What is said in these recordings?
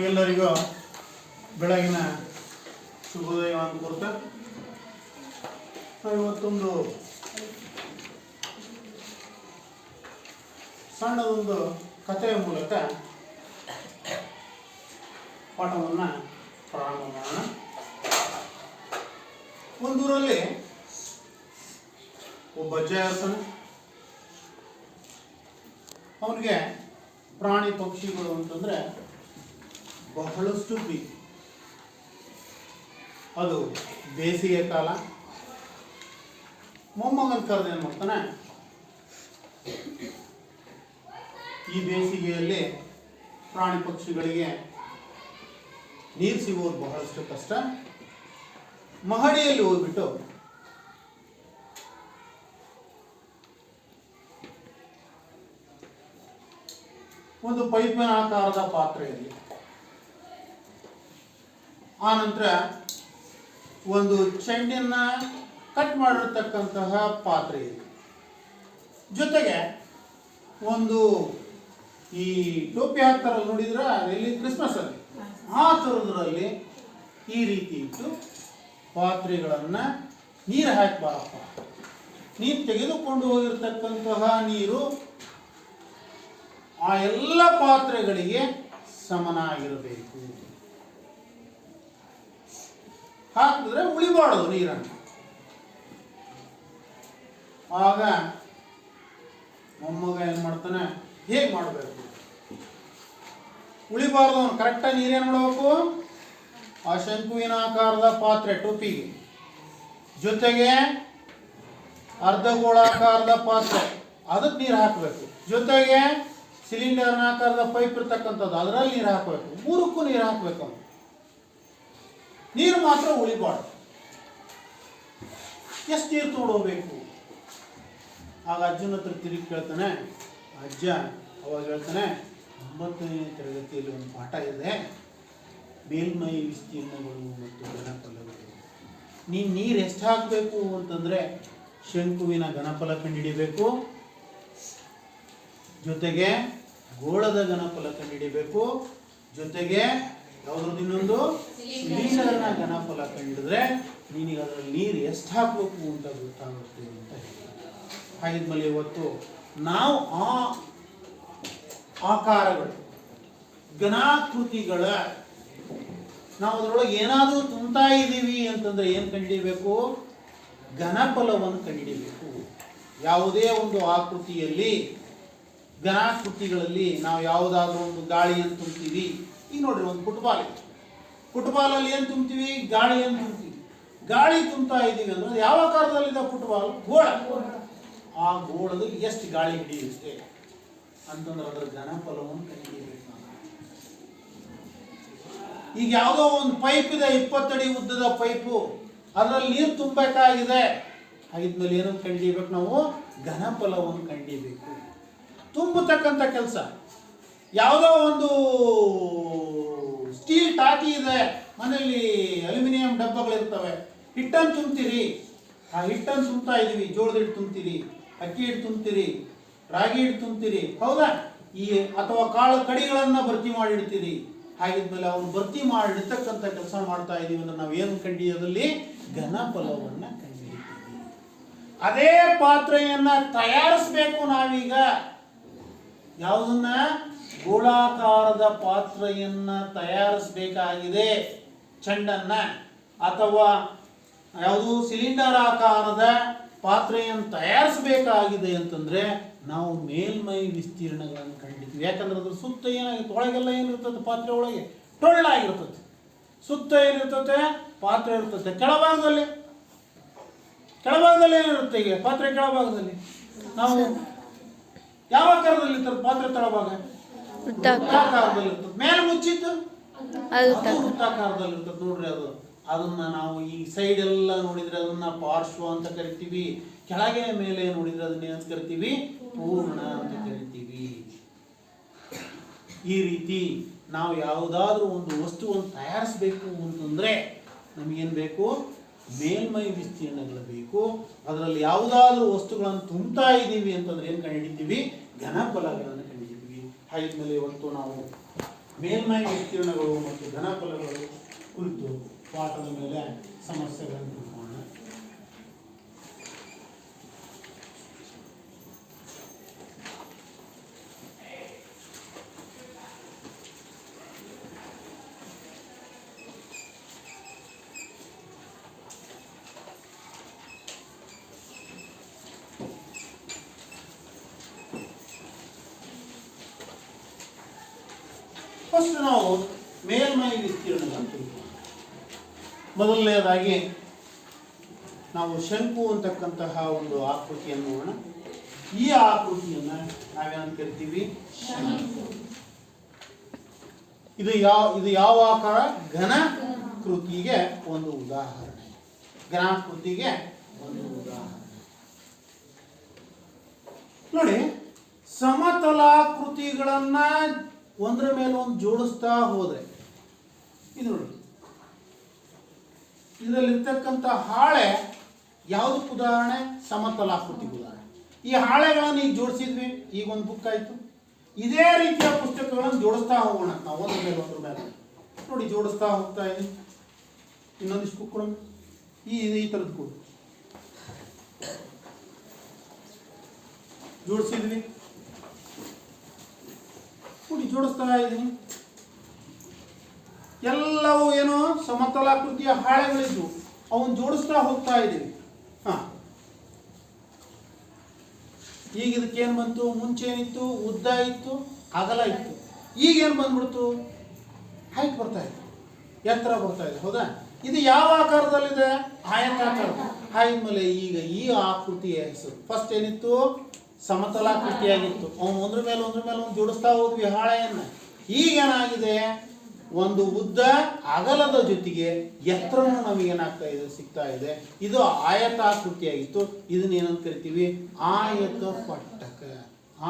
ತಮಗೆಲ್ಲರಿಗೂ ಬೆಳಗಿನ ಶುಭೋದಯ ಅಂತ ಕೊಡ್ತಾ ಇವತ್ತೊಂದು ಸಣ್ಣದೊಂದು ಕಥೆಯ ಮೂಲಕ ಪಾಠವನ್ನು ಪ್ರಾರಂಭ ಮಾಡೋಣ. ಒಂದೂರಲ್ಲಿ ಒಬ್ಬ ಅಜ್ಜ ಇರ್ತಾನೆ. ಅವನಿಗೆ ಪ್ರಾಣಿ ಪಕ್ಷಿಗಳು ಅಂತಂದ್ರೆ ಬಹಳಷ್ಟು ಪ್ರೀತಿ. ಅದು ಬೇಸಿಗೆ ಕಾಲ. ಮೊಮ್ಮಗನ ಕರೆದು ಏನು ಮಾಡ್ತಾನೆ, ಈ ಬೇಸಿಗೆಯಲ್ಲಿ ಪ್ರಾಣಿ ಪಕ್ಷಿಗಳಿಗೆ ನೀರು ಸಿಗೋದು ಬಹಳಷ್ಟು ಕಷ್ಟ. ಮಹಡಿಯಲ್ಲಿ ಹೋಗ್ಬಿಟ್ಟು ಒಂದು ಪೈಪಿನ ಆಕಾರದ ಪಾತ್ರೆಯಲ್ಲಿ, ಆ ನಂತರ ಒಂದು ಚೆಂಡನ್ನ ಕಟ್ ಮಾಡಿರ್ತಕ್ಕಂತಹ ಪಾತ್ರೆಯಲ್ಲಿ, ಜೊತೆಗೆ ಒಂದು ಈ ಟೋಪಿ ಹಾಕ್ತಾರಲ್ಲ ನೋಡಿದ್ರ ಎಲ್ಲಿ ಕ್ರಿಸ್ಮಸ್ ಅಲ್ಲಿ, ಆ ಥರದ್ರಲ್ಲಿ ಈ ರೀತಿ ಇಟ್ಟು ಪಾತ್ರೆಗಳನ್ನು ನೀರು ಹಾಕಬಾರಪ್ಪ, ನೀರು ತೆಗೆದುಕೊಂಡು ಹೋಗಿರ್ತಕ್ಕಂತಹ ನೀರು ಆ ಎಲ್ಲ ಪಾತ್ರೆಗಳಿಗೆ ಸಮನಾಗಿರಬೇಕು, ಹಾಕಿದ್ರೆ ಉಳಿಬಾರದು ನೀರನ್ನು. ಆಗ ಮೊಮ್ಮಗ ಏನ್ ಮಾಡ್ತಾನೆ, ಹೇಗೆ ಮಾಡಬೇಕು, ಉಳಿಬಾರ್ದು, ಅವನು ಕರೆಕ್ಟಾಗಿ ನೀರೇನು ಮಾಡಬೇಕು, ಆ ಶಂಕುವಿನ ಆಕಾರದ ಪಾತ್ರೆ ಟೋಪಿಗೆ, ಜೊತೆಗೆ ಅರ್ಧಗೋಳಾಕಾರದ ಪಾತ್ರೆ ಅದಕ್ಕೆ ನೀರು ಹಾಕಬೇಕು, ಜೊತೆಗೆ ಸಿಲಿಂಡರ್ನ ಆಕಾರದ ಪೈಪ್ ಇರ್ತಕ್ಕಂಥದ್ದು ಅದರಲ್ಲಿ ನೀರು ಹಾಕಬೇಕು, ಮೂರಕ್ಕೂ ನೀರು ಹಾಕಬೇಕು. ಅವನು ನೀರು ಮಾತ್ರ ಉಳಿಬಾರ್ದು. ಎಷ್ಟು ನೀರು ತಗೊಂಡೋಗ್ಬೇಕು? ಆಗ ಅಜ್ಜನ ಹತ್ರ ತಿರುಗಿ ಕೇಳ್ತಾನೆ. ಅಜ್ಜ ಅವಾಗ ಹೇಳ್ತಾನೆ, 9ನೇ ತರಗತಿಯಲ್ಲಿ ಒಂದು ಪಾಠ ಇದೆ, ಮೇಲ್ಮೈ ವಿಸ್ತೀರ್ಣಗಳು ಮತ್ತು ಘನಫಲಗಳು. ನೀನು ನೀರು ಎಷ್ಟು ಹಾಕಬೇಕು ಅಂತಂದರೆ ಶಂಕುವಿನ ಘನಫಲ ಕಂಡುಹಿಡಿಬೇಕು, ಜೊತೆಗೆ ಗೋಳದ ಘನಫಲ ಕಂಡುಹಿಡಿಬೇಕು, ಜೊತೆಗೆ ಯಾವುದ್ರದ್ದು ಇನ್ನೊಂದು ಸಿಲಿಂಡರ್ನ ಘನಫಲ ಕಂಡಿಡಿದ್ರೆ ನೀನಿಗೆ ಅದರಲ್ಲಿ ನೀರು ಎಷ್ಟು ಹಾಕಬೇಕು ಅಂತ ಗೊತ್ತಾಗುತ್ತೆ ಅಂತ ಹೇಳ್ತಾರೆ. ಹಾಗಿದ್ಮೇಲೆ ಇವತ್ತು ನಾವು ಆ ಆಕಾರಗಳು ಘನಾಕೃತಿಗಳ ನಾವು ಅದರೊಳಗೆ ಏನಾದರೂ ತುಂಬ್ತಾ ಇದ್ದೀವಿ ಅಂತಂದ್ರೆ ಏನು ಕಂಡುಹಿಡಿಬೇಕು, ಘನಫಲವನ್ನು ಕಂಡುಹಿಡಿಬೇಕು. ಯಾವುದೇ ಒಂದು ಆಕೃತಿಯಲ್ಲಿ ಘನಾಕೃತಿಗಳಲ್ಲಿ ನಾವು ಯಾವುದಾದ್ರೂ ಒಂದು ಗಾಳಿಯನ್ನು ತುಂಬ್ತೀವಿ. ಈಗ ನೋಡ್ರಿ, ಒಂದು ಫುಟ್ಬಾಲ್ ಇದೆ, ಫುಟ್ಬಾಲಲ್ಲಿ ಏನು ತುಂಬ್ತೀವಿ, ಗಾಳಿಯನ್ನು ತುಂಬ್ತೀವಿ. ಗಾಳಿ ತುಂಬ್ತಾ ಇದ್ದೀವಿ ಅಂದ್ರೆ ಯಾವ ಆಕಾರದಲ್ಲಿದೆ ಫುಟ್ಬಾಲ್, ಗೋಳ. ಆ ಗೋಳದಲ್ಲಿ ಎಷ್ಟು ಗಾಳಿ ಹಿಡಿಯುತ್ತೆ ಅಂತಂದ್ರೆ ಅದರ ಘನಫಲವನ್ನು ಕಂಡುಹಿಡಿಯಬೇಕು. ಈಗ ಯಾವುದೋ ಒಂದು ಪೈಪ್ ಇದೆ, 20 ಅಡಿ ಉದ್ದದ ಪೈಪು, ಅದರಲ್ಲಿ ನೀರು ತುಂಬಬೇಕಾಗಿದೆ. ಹಾಗಿದ್ಮೇಲೆ ಏನನ್ನು ಕಂಡುಹಿಡಿಯಬೇಕು ನಾವು, ಘನಫಲವನ್ನು ಕಂಡುಹಿಡಿಯಬೇಕು. ತುಂಬತಕ್ಕಂಥ ಕೆಲಸ. ಯಾವುದೋ ಒಂದು ಸ್ಟೀಲ್ ಟಾಕಿ ಇದೆ, ಮನೆಯಲ್ಲಿ ಅಲ್ಯೂಮಿನಿಯಂ ಡಬ್ಬಗಳಿರ್ತವೆ, ಹಿಟ್ಟನ್ನು ತುಂಬ್ತೀರಿ. ಆ ಹಿಟ್ಟನ್ನು ತುಂಬ್ತಾ ಇದೀವಿ, ಜೋಳದ ಹಿಟ್ಟು ತುಂಬ್ತೀರಿ, ಅಕ್ಕಿ ಹಿಟ್ಟು ತುಂಬ್ತೀರಿ, ರಾಗಿ ಹಿಟ್ಟು ತುಂಬ್ತೀರಿ, ಹೌದಾ? ಅಥವಾ ಕಾಳು ಕಡಿಗಳನ್ನು ಭರ್ತಿ ಮಾಡಿಡ್ತೀರಿ. ಹಾಗಿದ್ಮೇಲೆ ಅವನು ಭರ್ತಿ ಮಾಡಿರ್ತಕ್ಕಂಥ ಕೆಲಸ ಮಾಡ್ತಾ ಇದೀವಿ ಅಂದ್ರೆ ನಾವು ಏನು ಕಂಡುಹಿಡಿಯೋದಲ್ಲಿ ಘನಫಲವನ್ನು ಕಂಡುಹಿಡಿತೀವಿ. ಅದೇ ಪಾತ್ರೆಯನ್ನ ತಯಾರಿಸ್ಬೇಕು ನಾವೀಗ. ಯಾವುದನ್ನ, ಗೋಳಾಕಾರದ ಪಾತ್ರೆಯನ್ನ ತಯಾರಿಸಬೇಕಾಗಿದೆ, ಚೆಂಡನ್ನ, ಅಥವಾ ಯಾವುದು ಸಿಲಿಂಡರ್ ಆಕಾರದ ಪಾತ್ರೆಯನ್ನು ತಯಾರಿಸಬೇಕಾಗಿದೆ ಅಂತಂದ್ರೆ ನಾವು ಮೇಲ್ಮೈ ವಿಸ್ತೀರ್ಣಗಳನ್ನು ಕಂಡಿದ್ದೀವಿ. ಯಾಕಂದ್ರೆ ಅದ್ರ ಸುತ್ತ ಏನಾಗಿರುತ್ತೆ, ಒಳಗೆಲ್ಲ ಏನಿರ್ತದೆ, ಪಾತ್ರೆ ಒಳಗೆ ಟೊಳ್ಳಾಗಿರ್ತದೆ, ಸುತ್ತ ಏನಿರ್ತದೆ, ಪಾತ್ರೆ ಇರ್ತದೆ. ಕೆಳಭಾಗದಲ್ಲಿ ಏನಿರುತ್ತೆ, ಈಗ ಪಾತ್ರೆ ಕೆಳಭಾಗದಲ್ಲಿ ನಾವು ಯಾವ ಆಕಾರದಲ್ಲಿ ಇರ್ತದೆ, ಪಾತ್ರೆ ತಳಭಾಗ ವೃತ್ತಾಕಾರದಲ್ಲಿ ಇರ್ತದೆ, ಮೇಲೆ ಮುಚ್ಚಿತ್ತು ವೃತ್ತಾಕಾರದಲ್ಲಿ ಇರ್ತದೆ. ನೋಡ್ರಿ, ಅದನ್ನ ನಾವು ಈ ಸೈಡ್ ಎಲ್ಲ ನೋಡಿದ್ರೆ ಅದನ್ನ ಪಾರ್ಶ್ವ ಅಂತ ಕರಿತೀವಿ, ಕೆಳಗೆ ಮೇಲೆ ನೋಡಿದ್ರೆ ಅದನ್ನ ಏನಂತ ಕರಿತೀವಿ, ಪೂರ್ಣ ಅಂತ ಕರಿತೀವಿ. ಈ ರೀತಿ ನಾವು ಯಾವುದಾದ್ರೂ ಒಂದು ವಸ್ತುವನ್ನು ತಯಾರಿಸಬೇಕು ಅಂತಂದ್ರೆ ನಮಗೇನು ಬೇಕು, ಮೇಲ್ಮೈ ವಿಸ್ತೀರ್ಣಗಳು ಬೇಕು. ಅದರಲ್ಲಿ ಯಾವುದಾದ್ರೂ ವಸ್ತುಗಳನ್ನು ತುಂಬ್ತಾ ಇದ್ದೀವಿ ಅಂತಂದ್ರೆ ಏನು ಕಂಡುಹಿಡಿತೀವಿ, ಘನಫಲಗಳನ್ನು ಕಂಡುಹಿಡಿತೀವಿ. ಹಾಗಿದ್ಮೇಲೆ ಇವತ್ತು ನಾವು ಮೇಲ್ಮೈ ವಿಸ್ತೀರ್ಣಗಳು ಮತ್ತು ಘನಫಲಗಳು ಕುರಿತು ಪಾಠದ ಮೇಲೆ ಸಮಸ್ಯೆಗಳನ್ನು ತಿಳ್ಕೊಳ್ಳೋಣ. ಫಸ್ಟ್ ನಾವು ಮೇಲ್ಮೈ ವಿಸ್ತೀರ್ಣಗಳನ್ನು ತಿಳ್ಕೊಳ್ಳೋಣ. ಮೊದಲನೆಯದಾಗಿ ನಾವು ಶಂಕು ಅಂತಕ್ಕಂತಹ ಒಂದು ಆಕೃತಿಯನ್ನು ನೋಡೋಣ. ಈ ಆಕೃತಿಯನ್ನು ನಾವೇನಂತ ಕರಿತೀವಿ? ಇದು ಯಾವ ಆಕಾರ? ಘನಾಕೃತಿಗೆ ಒಂದು ಉದಾಹರಣೆ. ಘನಾಕೃತಿಗೆ ಒಂದು ಉದಾಹರಣೆ ನೋಡಿ. ಸಮತಲಾಕೃತಿಗಳನ್ನ ಒಂದರ ಮೇಲೆ ಒಂದು ಜೋಡಿಸ್ತಾ ಹೋದ್ರೆ, ಇದು ನೋಡಿ, ಇದರಲ್ಲಿರ್ತಕ್ಕಂಥ ಹಾಳೆ ಯಾವುದಕ್ಕೆ ಉದಾಹರಣೆ? ಸಮತಲಾಕೃತಿಗೆ ಉದಾಹರಣೆ. ಈ ಹಾಳೆಗಳನ್ನು ಈಗ ಜೋಡಿಸಿದ್ವಿ, ಈಗ ಒಂದು ಬುಕ್ ಆಯ್ತು. ಇದೇ ರೀತಿಯ ಪುಸ್ತಕಗಳನ್ನು ಜೋಡಿಸ್ತಾ ಹೋಗೋಣ ನಾವು ಒಂದ್ರ ಮೇಲೆ ನೋಡಿ, ಜೋಡಿಸ್ತಾ ಹೋಗ್ತಾ ಇದ್ದೀವಿ. ಇನ್ನೊಂದಿಷ್ಟು ಬುಕ್ ಕೊಡೋಣ, ಈ ಥರದ್ದು ಕೊಡು. ಜೋಡಿಸಿದ್ವಿ ನೋಡಿ, ಜೋಡಿಸ್ತಾ ಇದ್ದೀನಿ. ಎಲ್ಲವೂ ಏನು ಸಮತಲಾಕೃತಿಯ ಹಾಳೆಗಳಿದ್ದು ಅವನ್ನ ಜೋಡಿಸ್ತಾ ಹೋಗ್ತಾ ಇದ್ದೀವಿ. ಈಗ ಇದಕ್ಕೇನು ಬಂತು? ಮುಂಚೆ ಏನಿತ್ತು? ಉದ್ದ ಇತ್ತು, ಅಗಲ ಇತ್ತು. ಈಗೇನು ಬಂದ್ಬಿಡ್ತು? ಹೈಟ್ ಬರ್ತಾ ಇದೆ, ಎತ್ತರ ಬರ್ತಾ ಇದೆ. ಹೌದಾ? ಇದು ಯಾವ ಆಕಾರದಲ್ಲಿದೆ? ಆಯತಾಕಾರ. ಆದ್ಮೇಲೆ ಈಗ ಈ ಆಕೃತಿಯ ಹೆಸರು ಫಸ್ಟ್ ಏನಿತ್ತು? ಸಮತಲಾಕೃತಿಯಾಗಿತ್ತು. ಅವನು ಒಂದ್ರ ಮೇಲೆ ಒಂದು ಜೋಡಿಸ್ತಾ ಹೋದ್ವಿ ಹಾಳೆಯನ್ನ. ಈಗೇನಾಗಿದೆ? ಒಂದು ಉದ್ದ ಅಗಲದ ಜೊತೆಗೆ ಎತ್ತರನೂ ನಮಗೇನಾಗ್ತಾ ಇದೆ? ಸಿಗ್ತಾ ಇದೆ. ಇದು ಆಯತಾಕೃತಿಯಾಗಿತ್ತು. ಇದನ್ನ ಏನಂತ ಕರಿತೀವಿ? ಆಯತ ಪಟ್ಟಕ.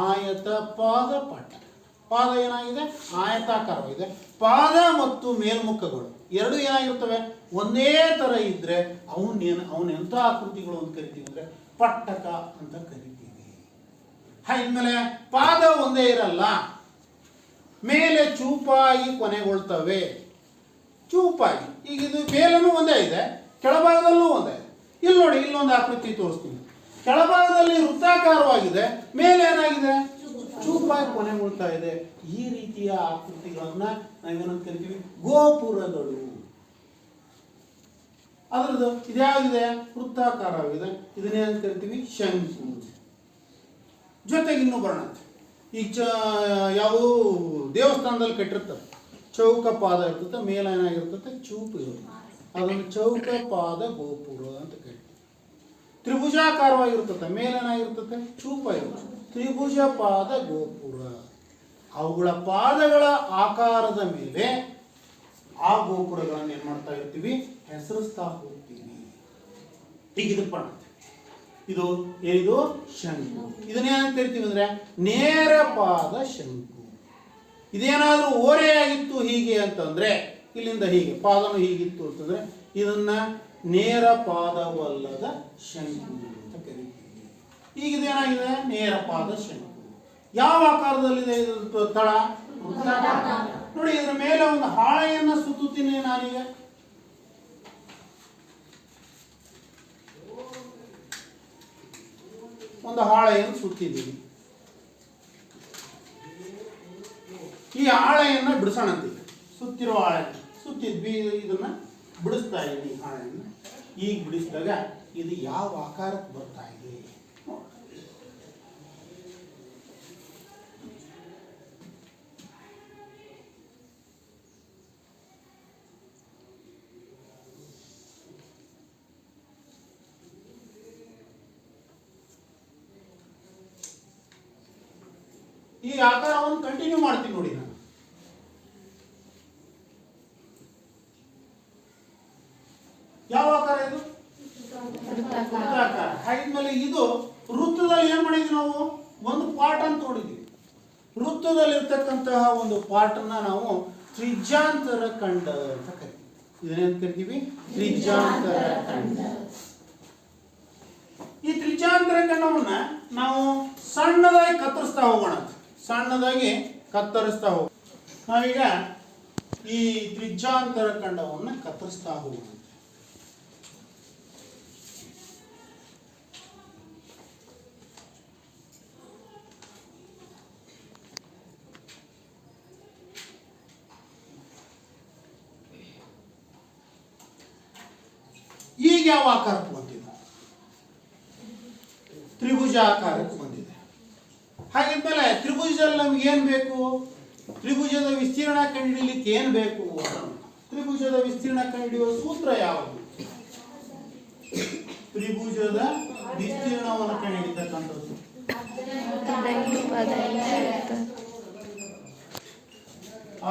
ಆಯತ ಪಾದ ಪಟ್ಟಕ. ಪಾದ ಏನಾಗಿದೆ? ಆಯತಾಕಾರವಾಗಿದೆ. ಪಾದ ಮತ್ತು ಮೇಲ್ಮುಖಗಳು ಎರಡು ಏನಾಗಿರ್ತವೆ? ಒಂದೇ ತರ ಇದ್ರೆ ಅವನೆಂಥ ಆಕೃತಿಗಳು ಅಂತ ಕರಿತೀವಿ ಅಂದ್ರೆ ಪಟ್ಟಕ ಅಂತ ಕರಿತೀವಿ. ಇದ್ಮೇಲೆ ಪಾದ ಒಂದೇ ಇರಲ್ಲ, ಮೇಲೆ ಚೂಪಾಗಿ ಕೊನೆಗೊಳ್ತವೆ. ಚೂಪಾಗಿ. ಈಗ ಇದು ಮೇಲೂ ಒಂದೇ ಇದೆ, ಕೆಳಭಾಗದಲ್ಲೂ ಒಂದೇ ಇದೆ. ಇಲ್ಲಿ ನೋಡಿ, ಇಲ್ಲೊಂದು ಆಕೃತಿ ತೋರಿಸ್ತೀನಿ. ಕೆಳಭಾಗದಲ್ಲಿ ವೃತ್ತಾಕಾರವಾಗಿದೆ, ಮೇಲೆ ಏನಾಗಿದೆ? ಚೂಪಾಗಿ ಕೊನೆಗೊಳ್ತಾ ಇದೆ. ಈ ರೀತಿಯ ಆಕೃತಿಗಳನ್ನ ನಾವೇನಂತ ಕರಿತೀವಿ? ಗೋಪುರಗಳು. ಅದರದ್ದು ಇದ್ಯಾವುದಿದೆ? ವೃತ್ತಾಕಾರವಾಗಿದೆ. ಇದನ್ನೇನಂತ ಕರಿತೀವಿ? ಶಂಕು. ಜೊತೆಗೆ ಇನ್ನೂ ಬರೋಣ. ಈ ಯಾವ ದೇವಸ್ಥಾನದಲ್ಲಿ ಕಟ್ಟಿರ್ತಾರೆ, ಚೌಕಪಾದ ಇರ್ತದೆ, ಮೇಲೆ ಏನಾಗಿರ್ತದೆ? ಚೂಪು ಇರುತ್ತೆ. ಅದನ್ನು ಚೌಕಪಾದ ಗೋಪುರ ಅಂತ ಕರಿತೀವಿ. ತ್ರಿಭುಜಾಕಾರವಾಗಿರ್ತದೆ, ಮೇಲೆ ಏನಾಗಿರ್ತದೆ? ಚೂಪ ಇರುತ್ತೆ. ತ್ರಿಭುಜ ಪಾದ ಗೋಪುರ. ಅವುಗಳ ಪಾದಗಳ ಆಕಾರದ ಮೇಲೆ ಆ ಗೋಪುರಗಳನ್ನು ಏನ್ ಮಾಡ್ತಾ ಇರ್ತೀವಿ? ಹೆಸರಿಸ್ತಾ ಹೋಗ್ತೀವಿ. ಈಗ ಇದು ಏನಿದು? ಶಂಕು. ಇದನ್ನೇನಂತ ಕರಿತೀವಿ ಅಂದ್ರೆ ನೇರ ಪಾದ ಶಂಕು. ಇದೇನಾದ್ರೂ ಓರೆಯಾಗಿತ್ತು ಹೀಗೆ ಅಂತಂದ್ರೆ, ಇಲ್ಲಿಂದ ಹೀಗೆ ಪಾದನು ಹೀಗಿತ್ತು ಅಂತಂದ್ರೆ ಇದನ್ನ ನೇರ ಪಾದವಲ್ಲದ ಶಂಕು ಅಂತ ಕರಿತೀವಿ. ಈಗ ಇದೇನಾಗಿದೆ? ನೇರ ಪಾದ ಶಂಕು. ಯಾವ ಆಕಾರದಲ್ಲಿದೆ ಇದು? ತಳ ನೋಡಿ. ಇದ್ರ ಮೇಲೆ ಒಂದು ಹಾಳೆಯನ್ನ ಸುತ್ತುತ್ತೀನಿ ನಾನೀಗ. ಒಂದು ಹಾಳೆಯನ್ನು ಸುತ್ತಿದ್ದೀವಿ. ಈ ಹಾಳೆಯನ್ನ ಬಿಡಿಸೋಣಂತೀವಿ. ಸುತ್ತಿರುವ ಹಾಳೆ ಸುತ್ತಿದ್ವಿ, ಇದನ್ನ ಬಿಡಿಸ್ತಾ ಇದ್ದೀವಿ ಹಾಳೆಯನ್ನು. ಈಗ ಬಿಡಿಸಿದಾಗ ಇದು ಯಾವ ಆಕಾರಕ್ಕೆ ಬರ್ತಾ ಇದೆ? ಈ ಆಕಾರವನ್ನು ಕಂಟಿನ್ಯೂ ಮಾಡ್ತೀನಿ ನೋಡಿ ನಾನು. ಯಾವ ಆಕಾರ ಇದು? ವೃತ್ತಾಕಾರ. ಹಾಗಿದ್ಮೇಲೆ ಇದು ವೃತ್ತದಲ್ಲಿ ಏನ್ ಮಾಡಿದ್ವಿ ನಾವು? ಒಂದು ಪಾರ್ಟ್ ಅಂತ ನೋಡಿದ್ವಿ. ವೃತ್ತದಲ್ಲಿರ್ತಕ್ಕಂತಹ ಒಂದು ಪಾರ್ಟನ್ನ ನಾವು ತ್ರಿಜ್ಯಾಂತರ ಖಂಡ ಅಂತ ಕರಿತೀವಿ. ಇದನ್ನೇನು ಕರಿತೀವಿ? ತ್ರಿಜ್ಯಾಂತರ ಖಂಡ. ಈ ತ್ರಿಜ್ಯಾಂತರ ಖಂಡವನ್ನ ನಾವು ಸಣ್ಣದಾಗಿ ಕತ್ತರಿಸ್ತಾ ಹೋಗೋಣ. ಸಣ್ಣದಾಗಿ ಕತ್ತರಿಸ್ತಾ ಹೋಗೋಣ. ನಾವೀಗ ಈ ತ್ರಿಜ್ಯಾಂತರ ಖಂಡವನ್ನು ಕತ್ತರಿಸ್ತಾ ಹೋಗೋಣ. ಈಗ ಯಾವ ಆಕಾರಕ್ಕೆ ಬಂದಿದೆ? ತ್ರಿಭುಜ ಆಕಾರಕ್ಕೆ ಬಂದಿದೆ. ಹಾಗಿದ್ಮೇಲೆ ತ್ರಿಭುಜದಲ್ಲಿ ನಮ್ಗೆ ಏನ್ ಬೇಕು? ತ್ರಿಭುಜದ ವಿಸ್ತೀರ್ಣ ಕಂಡುಹಿಡಿಯಲಿಕ್ಕೆ ಏನ್ ಬೇಕು? ತ್ರಿಭುಜದ ವಿಸ್ತೀರ್ಣ ಕಂಡುಹಿಡಿಯುವ ಸೂತ್ರ ಯಾವುದು? ತ್ರಿಭುಜದ ವಿಸ್ತೀರ್ಣವನ್ನು ಕಂಡುಹಿಡಿತಕ್ಕಂಥದ್ದು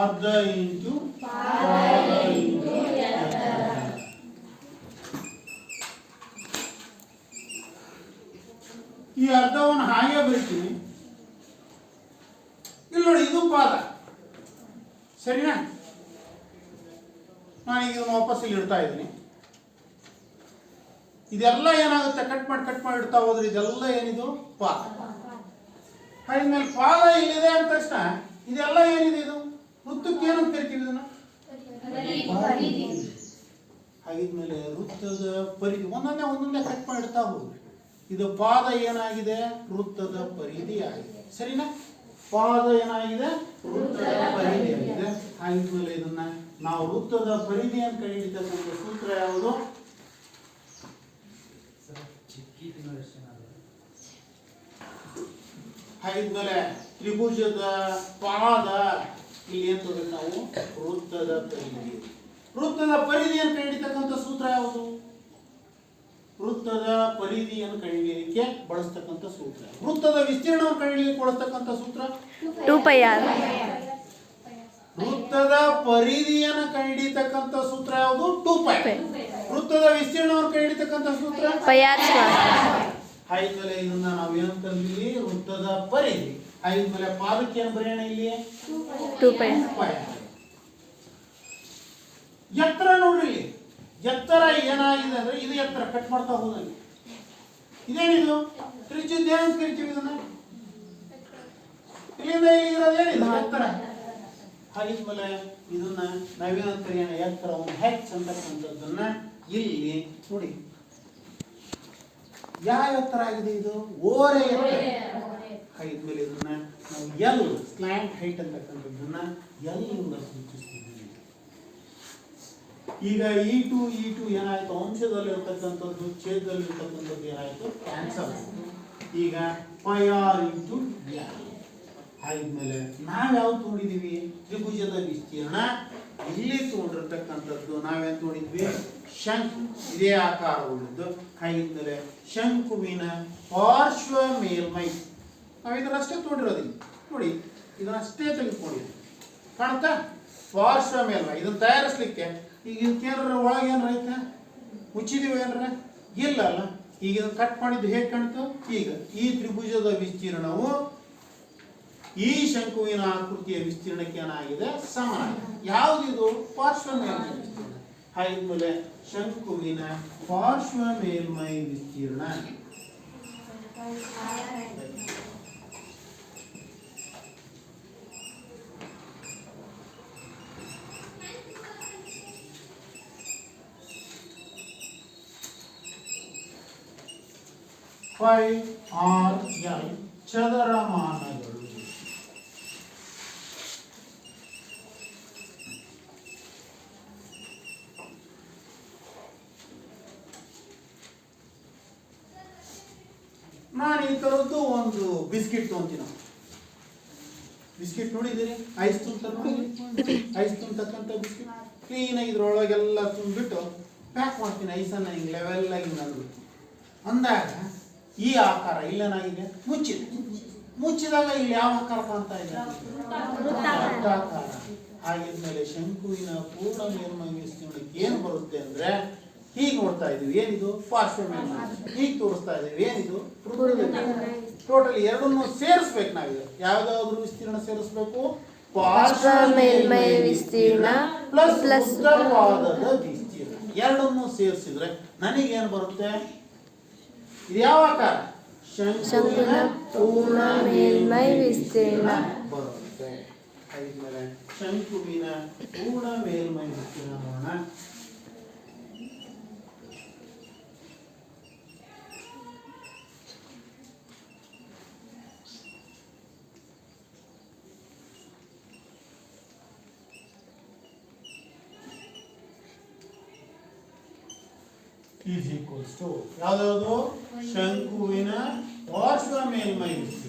ಅರ್ಧ ಇಂಟು ಈ ಅರ್ಧವನ್ನು ಹಾಗೆ ಬರೀತೀನಿ. ಇಲ್ಲಿ ನೋಡಿ, ಇದು ಪಾದ, ಸರಿನಾ? ನಾನೀಗ ಇದನ್ನು ವಾಪಸ್ ಇಲ್ಲಿ ಇಡ್ತಾ ಇದ್ದೀನಿ. ಇದೆಲ್ಲ ಏನಾಗುತ್ತೆ? ಕಟ್ ಮಾಡಿ ಇಡ್ತಾ ಹೋದ್ರೆ ಇದೆಲ್ಲ ಏನಿದು? ಪಾದ. ಹಾಗಿದ್ಮೇಲೆ ಪಾದ ಇಲ್ಲಿದೆ ಅಂದ ತಕ್ಷಣ ಇದೆಲ್ಲ ಏನಿದೆ? ಇದು ವೃತ್ತಕ್ಕೆ ಏನಂತ ಕರಿತೀವಿ ಇದನ್ನ? ಹಾಗಿದ್ಮೇಲೆ ವೃತ್ತದ ಪರಿಧಿ ಒಂದೊಂದೇ ಕಟ್ ಮಾಡಿ ಇಡ್ತಾ ಹೋಗ್ರಿ. ಇದು ಪಾದ ಏನಾಗಿದೆ? ವೃತ್ತದ ಪರಿಧಿ ಆಗಿದೆ, ಸರಿನಾ? ಪಾದ ಏನಾಗಿದೆ? ವೃತ್ತದ ಪರಿಧಿ ಆಗಿದೆ. ಹಾಗಿದ್ಮೇಲೆ ಇದನ್ನ ನಾವು ವೃತ್ತದ ಪರಿಧಿಯನ್ನು ಕಂಡುಹಿಡಿತಕ್ಕಂಥ ಸೂತ್ರ ಯಾವುದು? ಹಾಗಿದ್ಮೇಲೆ ತ್ರಿಭುಜದ ಪಾದ ಇಲ್ಲಿ ಏನ್ ತಗೋಬೇಕು ನಾವು? ವೃತ್ತದ ಪರಿಧಿ. ವೃತ್ತದ ಪರಿಧಿಯನ್ನು ಕಂಡುಹಿಡಿತಕ್ಕಂಥ ಸೂತ್ರ ಯಾವುದು? ವೃತ್ತದ ಪರಿಧಿಯನ್ನು ಕಂಡುಹಿಡಿಯಲಿಕ್ಕೆ ಬಳಸ್ತಕ್ಕಂಥ ಸೂತ್ರ. ವೃತ್ತದ ವಿಸ್ತೀರ್ಣವನ್ನು ಕಂಡುಹಿಡಿಯಲಿಕ್ಕೆ ಬಳಸ್ತಕ್ಕಂಥ ಸೂತ್ರ 2πr. ವೃತ್ತದ ಪರಿಧಿಯನ್ನು ಕಂಡುಹಿಡಿತಕ್ಕಂಥ ಸೂತ್ರ ಯಾವುದು? 2π. ವೃತ್ತದ ವಿಸ್ತೀರ್ಣವನ್ನು ಕಂಡುಹಿಡಿತಕ್ಕಂಥ ಸೂತ್ರ πr². ಹಾಗಿದ್ಮೇಲೆ ಇದನ್ನ ನಾವು ಏನಂತ ಕರೀತೀವಿ? ವೃತ್ತದ ಪರಿಧಿ. ಹಾಗಿದ್ಮೇಲೆ ಪಾದಕ್ಕೆ ಏನು ಬರೆಯೋಣ? ಇಲ್ಲಿ 2πr. ಎತ್ತರ ನೋಡ್ರಿ, ಎತ್ತರ ಏನಾಗಿದೆ ಅಂದ್ರೆ ಇದು ಎತ್ತರ. ಕಟ್ ಮಾಡ್ತಾ ಹೋದಂಗೆ ಇದೇನಿದು? ತ್ರಿಜ್ಯದ ಏನಂತ ಕರಿತೀವಿ ಇದನ್ನ? ಇಲ್ಲಿಂದ ಇಲ್ಲಿ ಇರೋದೇನಿದೆ? ಎತ್ತರ. ಹಾಗಿದ್ಮೇಲೆ ಇದನ್ನ ನಾವೇನಂತ ಕರೆಯೋಣ? ಎತ್ತರವನ್ನು ಹೆಚ್ಚು ಅಂತಕ್ಕಂಥದ್ದನ್ನ ಇಲ್ಲಿ ನೋಡಿ, ಯಾವ ಎತ್ತರ ಆಗಿದೆ? ಇದು ಓರೆ ಎತ್ತರ. ಹಾಗಿದ್ಮೇಲೆ ಇದನ್ನ ನಾವು ಎಲ್ ಸ್ಲ್ಯಾಂಟ್ ಹೈಟ್ ಅಂತಕ್ಕಂಥದ್ದನ್ನ ಎಲ್ ಇಂದ ಸೂಚಿಸ್ತೀವಿ. ಈಗ E2 ಏನಾಯ್ತು? ಅಂಶದಲ್ಲಿರ್ತಕ್ಕಂಥದ್ದು ಛೇದದಲ್ಲಿರ್ತಕ್ಕಂಥದ್ದು ಏನಾಯ್ತು? ಕ್ಯಾನ್ಸಲ್. ಈಗ πr ಇಂಟು l. ಆದ್ಮೇಲೆ ನಾವ್ ಯಾವ್ದು ನೋಡಿದೀವಿ? ತ್ರಿಭುಜದ ವಿಸ್ತೀರ್ಣ ಇಲ್ಲಿ ತಗೊಂಡಿರ್ತಕ್ಕಂಥದ್ದು ನಾವೇನ್ ನೋಡಿದ್ವಿ? ಶಂಕು. ಇದೇ ಆಕಾರ ಉಳ್ಳದ್ದು. ಹಾಗಿದ್ಮೇಲೆ ಶಂಕುವಿನ ಪಾರ್ಶ್ವ ಮೇಲ್ಮೈ ನಾವು ಇದನ್ನಷ್ಟೇ ತಗೊಂಡಿರೋದಿಲ್ಲ ನೋಡಿ, ಇದನ್ನಷ್ಟೇ ತೆಗೆದುಕೊಂಡಿದ್ವಿ. ಕಾಣುತ್ತಾ? ಪಾರ್ಶ್ವ ಮೇಲ್ಮೈ ಇದನ್ನ ತಯಾರಿಸ್ಲಿಕ್ಕೆ ಈಗ ಇದಕ್ಕೇನಾರ ಒಳಗೆ ಏನಾರ ಐತೆ? ಮುಚ್ಚಿದೀವಿ ಏನಾರ? ಇಲ್ಲ ಅಲ್ಲ. ಈಗ ಇದನ್ನು ಕಟ್ ಮಾಡಿದ್ದು ಹೇಗೆ ಕಾಣ್ತು? ಈಗ ಈ ತ್ರಿಭುಜದ ವಿಸ್ತೀರ್ಣವು ಈ ಶಂಕುವಿನ ಆಕೃತಿಯ ವಿಸ್ತೀರ್ಣಕ್ಕೆ ಏನಾಗಿದೆ? ಸಮಾನ. ಯಾವುದಿದು? ಪಾರ್ಶ್ವ ಮೇಲ್ಮೈ ವಿಸ್ತೀರ್ಣ. ಹಾಗಿದ್ಮೇಲೆ ಶಂಕುವಿನ ಪಾರ್ಶ್ವ ಮೇಲ್ಮೈ ವಿಸ್ತೀರ್ಣ πr l ಚದರಮಾನಗಳು. ನಾನು ಈ ತರದ್ದು ಒಂದು ಬಿಸ್ಕಿಟ್ ತೊಗೊಂತೀನಿ. ಬಿಸ್ಕಿಟ್ ನೋಡಿದ್ದೀರಿ? ಐಸ್ ಐಸ್ ತುಂಬತಕ್ಕಂಥ ಬಿಸ್ಕಿಟ್ ಕ್ಲೀನಾಗಿ ಇದ್ರೊಳಗೆಲ್ಲ ತುಂಬಿಟ್ಟು ಪ್ಯಾಕ್ ಮಾಡ್ತೀನಿ. ಐಸನ್ನು ಹಿಂಗೆ ಲೆವೆಲ್ ಆಗಿ ಅಂದ್ಬಿಟ್ಟು ಅಂದಾಗ ಈ ಆಕಾರ ಇಲ್ಲೇನಾಗಿದೆ? ಮುಚ್ಚಿದೆ. ಮುಚ್ಚಿದಾಗ ಇಲ್ಲಿ ಯಾವ ಆಕಾರ ಕಾಣ್ತಾ ಇದೆ? ವೃತ್ತಾಕಾರ. ಹಾಗಿದ್ಮೇಲೆ ಶಂಕುವಿನ ಪೂರ್ಣ ಮೇಲ್ಮೈ ವಿಸ್ತೀರ್ಣಕ್ಕೆ ಏನು ಬರುತ್ತೆ ಅಂದ್ರೆ ಹೀಗೆ ನೋಡ್ತಾ ಇದೀವಿ. ಏನಿದು? ಪಾರ್ಶ್ವ ಮೇಲ್ಮೈ. ಹೀಗೆ ತೋರಿಸ್ತಾ ಇದೀವಿ. ಏನಿದು? ಟೋಟಲ್ ಎರಡನ್ನು ಸೇರಿಸ್ಬೇಕು. ನಾವೀಗ ಯಾವ್ದಾದ್ರು ವಿಸ್ತೀರ್ಣ ಸೇರಿಸ್ಬೇಕು? ಪಾರ್ಶ್ವ ಮೇಲ್ಮೈ ವಿಸ್ತೀರ್ಣ ಪ್ಲಸ್ ಪಾದದ ವಿಸ್ತೀರ್ಣ. ಎರಡನ್ನು ಸೇರಿಸಿದ್ರೆ ನನಗೇನು ಬರುತ್ತೆ? ಇದು ಯಾವ ಆಕಾರ? ಶಂಕುವಿನ ಪೂರ್ಣ ಮೇಲ್ಮೈ ವಿಸ್ತೀರ್ಣ ಬರುತ್ತೆ. ಹಾಗಿದ್ಮೇಲೆ ಶಂಕುವಿನ ಪೂರ್ಣ ಮೇಲ್ಮೈ ವಿಸ್ತೀರ್ಣ ನೋಡೋಣ. ಈಸ್ ಈಕ್ವಲ್ಸ್ ಟು ಯಾವ್ದು ಶಂಕುವಿನ ಪಾರ್ಶ್ವ ಮೇಲ್ಮೈ ವಿಸ್ತೀರ್ಣ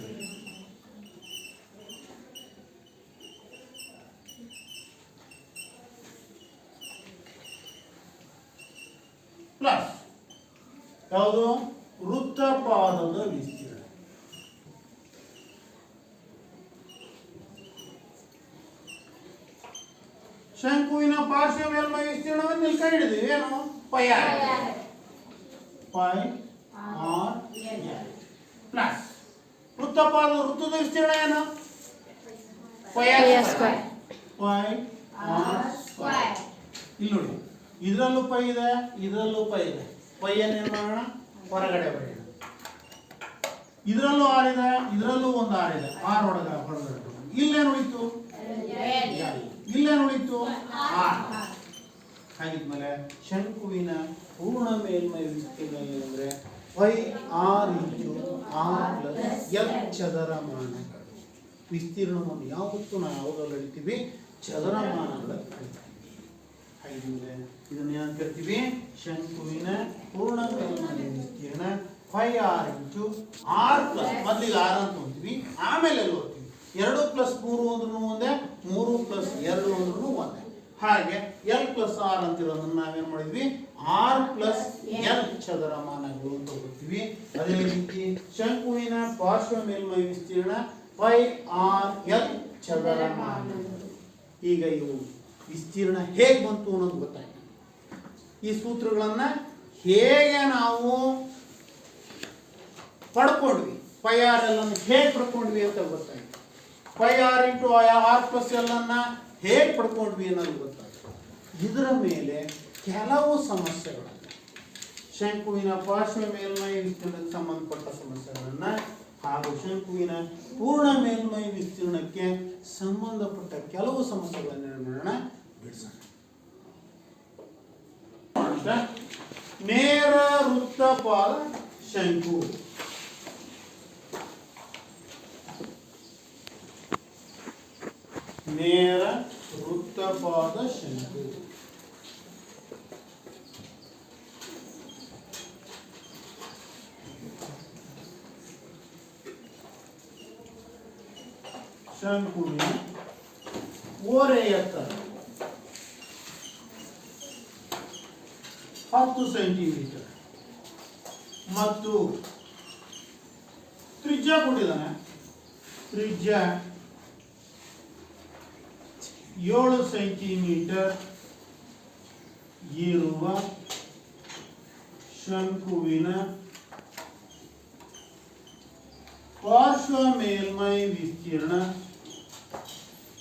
ಪ್ಲಸ್ ಯಾವುದು ವೃತ್ತಪಾದದ ವಿಸ್ತೀರ್ಣ. ಶಂಕುವಿನ ಪಾರ್ಶ್ವ ಮೇಲ್ಮೈ ವಿಸ್ತೀರ್ಣವನ್ನು ಇಲ್ಲಿ ಕೈ ಹಿಡಿದ್ವಿ. ಏನು ಪೈ ಆರ್ ಪ್ಲಸ್ ವೃತ್ತಪಾದ ವೃತ್ತದ ವಿಸ್ತೀರ್ಣ ಏನು ಪೈ ಆರ್ ಸ್ಕ್ವೇರ್. ಇಲ್ಲಿ ನೋಡಿ, ಇದರಲ್ಲೂ ಪೈ ಇದೆ, ಇದರಲ್ಲೂ ಪೈ ಇದೆ. ಪೈ ಏನೇನು ಮಾಡೋಣ, ಹೊರಗಡೆ ಬರೆಯೋಣ. ಇದರಲ್ಲೂ ಆರ್ ಇದೆ, ಇದರಲ್ಲೂ ಒಂದು ಆರ್ ಇದೆ. ಆರ್ ಹೊರಗಡೆ ಇಲ್ಲೇನು ಉಳಿತು, ಇಲ್ಲೇನು ಉಳಿತು ಆರ್. ಹಾಗಿದ್ಮೇಲೆ ಶಂಕುವಿನ ಪೂರ್ಣ ಮೇಲ್ಮೈ ವಿಸ್ತೀರ್ಣ ಏನಂದ್ರೆ pi r into r plus l ಚದರಮಾನಗಳು. ವಿಸ್ತೀರ್ಣವನ್ನು ಯಾವತ್ತೂ ನಾವು ಯಾವುದ್ರಲ್ಲಿ ಹೇಳ್ತೀವಿ, ಚದರಮಾನಗಳ ಹಾಗಿದ್ಮೇಲೆ ಇದನ್ನ ಏನು ಕರಿತೀವಿ, ಶಂಕುವಿನ ಪೂರ್ಣ ಮೇಲ್ಮೈ ವಿಸ್ತೀರ್ಣ pi r into r plus, ಮೊದಲಿಗೆ ಆರ್ ಅಂತ ಅಂತೀವಿ, ಆಮೇಲೆ ಎಲ್ಲಿ ಹೋಗ್ತೀವಿ. 2 + 3 ಅಂದ್ರೂ ಒಂದೇ, 3 + 2 ಅಂದ್ರೂ ಒಂದೇ. ಹಾಗೆ ಎಲ್ ಪ್ಲಸ್ ಆರ್ ಅಂತಿರೋದನ್ನ ನಾವೇನ್ ಮಾಡಿದ್ವಿ, ಆರ್ ಪ್ಲಸ್ ಎಲ್ ಚದರಮಾನಗಳು ಅಂತ ಹೋಗ್ತೀವಿ. ಅದೇ ರೀತಿ ಶಂಕುವಿನ ಪಾರ್ಶ್ವ ಮೇಲ್ಮೈ ವಿಸ್ತೀರ್ಣ ಪೈ ಆರ್ ಎಲ್ ಚದರಮಾನಗಳು. ಈಗ ಇವು ವಿಸ್ತೀರ್ಣ ಹೇಗೆ ಬಂತು ಅನ್ನೋದು ಗೊತ್ತಾಯ್ತು. ಈ ಸೂತ್ರಗಳನ್ನ ಹೇಗೆ ನಾವು ಪಡ್ಕೊಂಡ್ವಿ, ಪೈ ಆರ್ ಎಲ್ ಅನ್ನು ಹೇಗೆ ಪಡ್ಕೊಂಡ್ವಿ ಅಂತ ಗೊತ್ತಾಯ್ತು. Pi r into r plus l ಅನ್ನ ಹೇಗೆ ಪಡ್ಕೊಂಡ್ವಿ ಅನ್ನೋದು ಗೊತ್ತಾಯ್ತು. ಇದರ ಮೇಲೆ ಕೆಲವು ಸಮಸ್ಯೆಗಳನ್ನ, ಶಂಕುವಿನ ಪಾರ್ಶ್ವ ಮೇಲ್ಮೈ ವಿಸ್ತೀರ್ಣಕ್ಕೆ ಸಂಬಂಧಪಟ್ಟ ಸಮಸ್ಯೆಗಳನ್ನ ಹಾಗೂ ಶಂಕುವಿನ ಪೂರ್ಣ ಮೇಲ್ಮೈ ವಿಸ್ತೀರ್ಣಕ್ಕೆ ಸಂಬಂಧಪಟ್ಟ ಕೆಲವು ಸಮಸ್ಯೆಗಳನ್ನ ಮಾಡೋಣ, ಬಿಡಿಸೋಣ. ನೇರ ವೃತ್ತಪಾದ ಶಂಕು. ನೇರ ವೃತ್ತಪಾದ ಶಂಕು. ಶಂಕುವಿನ ಓರೆ ಎತ್ತರ 10 ಸೆಂಟಿಮೀಟರ್ ಮತ್ತು ತ್ರಿಜ್ಯ ಕೊಟ್ಟಿದ್ದಾನೆ. ತ್ರಿಜ್ಯ 7 ಸೆಂಟಿಮೀಟರ್ ಇರುವ ಶಂಕುವಿನ ಪಾರ್ಶ್ವ ಮೇಲ್ಮೈ ವಿಸ್ತೀರ್ಣ.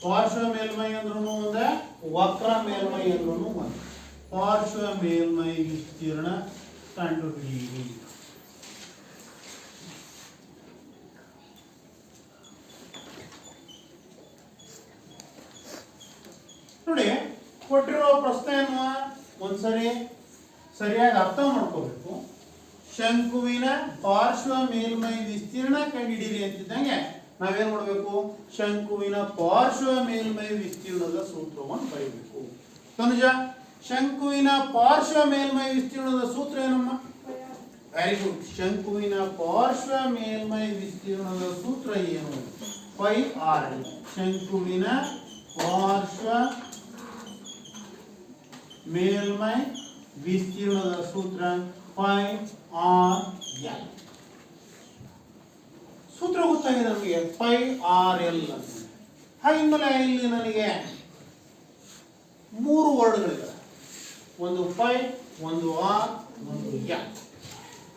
ಪಾರ್ಶ್ವ ಮೇಲ್ಮೈ ಅಂದ್ರೂ ಒಂದೇ, ವಕ್ರ ಮೇಲ್ಮೈ ಅಂದ್ರೂ ಒಂದೇ. ಪಾರ್ಶ್ವ ಮೇಲ್ಮೈ ವಿಸ್ತೀರ್ಣ ಕಂಡುಹಿಡಿಯಿರಿ. ನೋಡಿ, ಕೊಟ್ಟಿರೋ ಪ್ರಶ್ನೆಯನ್ನು ಒಂದ್ಸರಿ ಸರಿಯಾಗಿ ಅರ್ಥ ಮಾಡ್ಕೋಬೇಕು. ಶಂಕುವಿನ ಪಾರ್ಶ್ವ ಮೇಲ್ಮೈ ವಿಸ್ತೀರ್ಣ ಕಂಡುಹಿಡಿಯಿರಿ ಅಂತಿದ್ದಂಗೆ ನಾವೇನ್ ಮಾಡಬೇಕು, ಶಂಕುವಿನ ಪಾರ್ಶ್ವ ಮೇಲ್ಮೈ ವಿಸ್ತೀರ್ಣದ ಸೂತ್ರವನ್ನು ಬರೀಬೇಕು. ತನುಜ, ಶಂಕುವಿನ ಪಾರ್ಶ್ವ ಮೇಲ್ಮೈ ವಿಸ್ತೀರ್ಣದ ಸೂತ್ರ ಏನಮ್ಮ? Very good. ಶಂಕುವಿನ ಪಾರ್ಶ್ವ ಮೇಲ್ಮೈ ವಿಸ್ತೀರ್ಣದ ಸೂತ್ರ ಏನು? Pi r L. ಶಂಕುವಿನ ಪಾರ್ಶ್ವ ಮೇಲ್ಮೈ ವಿಸ್ತೀರ್ಣದ ಸೂತ್ರ ಪೈ ಆರ್ ಎಲ್. ಸೂತ್ರ ಗೊತ್ತಾಗಿದೆ ನಮಗೆ, ಪೈ ಆರ್ ಎಲ್ ಅಂತ. ಹಾಗಿದ್ಮೇಲೆ ಇಲ್ಲಿ ನನಗೆ 3 ವರ್ಡ್ಗಳಿವೆ, ಒಂದು ಪೈ, ಒಂದು ಆರ್, ಒಂದು ಎಲ್.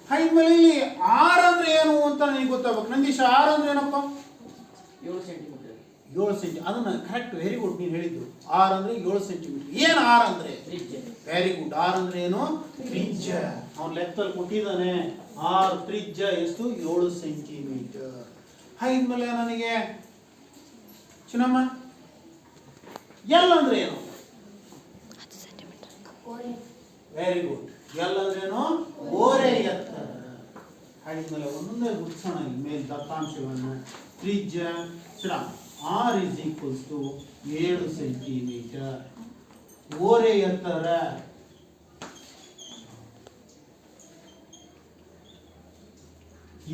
ಹಾಗಿದ್ಮೇಲೆ ಇಲ್ಲಿ ಆರ್ ಅಂದ್ರೆ ಏನು ಅಂತ ನನಗೆ ಗೊತ್ತಾಗಬೇಕು. ನಂದೀಶ, ಆರ್ ಅಂದ್ರೆ ಏನಪ್ಪ? 7 ಸೆಂಟಿಮೀಟರ್. 7 ಸೆಂಟಿ. ಅದನ್ನ ಕರೆಕ್ಟ್, ವೆರಿ ಗುಡ್, ನೀನು ಹೇಳಿದ್ದು. ಆರ್ ಅಂದ್ರೆ 7 ಸೆಂಟಿಮೀಟರ್. ಏನು ಆರ್ ಅಂದ್ರೆ? Very good. ಆರ್ ಅಂದ್ರೆ ಏನು? ತ್ರಿಜ್ಯ. ಅವನು ಲೆಕ್ಕದಲ್ಲಿ ಕೊಟ್ಟಿದ್ದಾನೆ. ಆರ್ ತ್ರಿಜ್ಯ ಎಷ್ಟು? 7 ಸೆಂಟಿಮೀಟರ್. ಹಾಗಿದ್ಮೇಲೆ ನನಗೆ ಚಿನ್ನಮ್ಮ ಎಲ್ ಅಂದ್ರೆ ಏನು? Very good. ಎಲ್ ಅಂದ್ರೇನು? ಓರೆ ಎತ್ತರ. ಹಾಗಿದ್ಮೇಲೆ ಒಂದೊಂದೇ ಗುರುತಿಸೋಣ ಇಲ್ಲಿ ಮೇಲೆ ದತ್ತಾಂಶವನ್ನು. ತ್ರಿಜ್ಯ r is equals to 7 centimetre. ಓರೆ ಎತ್ತರ